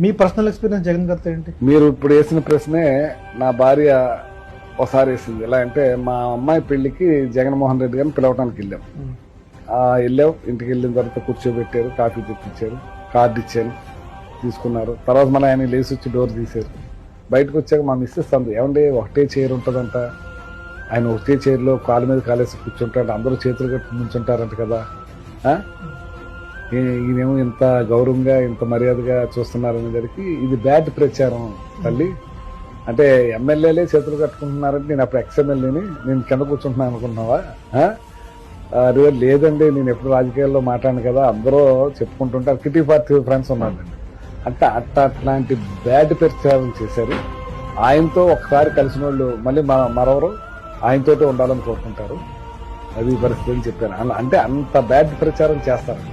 మీ personal experience Jagan గారితో ఏంటి? మీరు ఇప్పుడు వేసిన ప్రశ్నే నా భార్య ఒకసారి వేసింది. ఎలా అంటే మా అమ్మాయి పెళ్లికి జగన్మోహన్ రెడ్డి గారిని పిలవడానికి వెళ్ళాం. వెళ్ళాం, ఇంటికి వెళ్ళిన తర్వాత కూర్చోబెట్టారు, కాఫీ తెప్పించారు, కార్డు ఇచ్చాను, తీసుకున్నారు. తర్వాత మన ఆయన లేచి వచ్చి డోర్ తీశారు. బయటకు వచ్చాక మా మిస్సెస్ అంది, ఏమంటే ఒకటే చైర్ ఉంటుందంట, ఆయన ఒకటే చైర్లో కాలు మీద కాలేసి కూర్చుంటాడు, అందరూ చేతులు కట్టి నుంచుంటారంట కదా, ఈయనేమో ఇంత గౌరవంగా ఇంత మర్యాదగా చూస్తున్నారనే దానికి ఇది బ్యాడ్ ప్రచారం తల్లి. అంటే ఎమ్మెల్యేలే చేతులు కట్టుకుంటున్నారంటే నేను అప్పుడు ఎక్స్ఎమ్మెల్యేని, నేను కింద కూర్చుంటున్నాను అనుకుంటున్నావా? లేదండి, నేను ఎప్పుడు రాజకీయాల్లో మాట్లాడను కదా, అందరూ చెప్పుకుంటుంటారు, కిటీ పార్టీ ఫ్రెండ్స్ ఉన్నారండి అంటే అట్లాంటి బ్యాడ్ ప్రచారం చేశారు. ఆయనతో ఒకసారి కలిసిన వాళ్ళు మళ్ళీ మరెవరు ఆయనతోటే ఉండాలని కోరుకుంటారు. అది పరిస్థితి అని చెప్పాను. అంటే అంత బ్యాడ్ ప్రచారం చేస్తారు.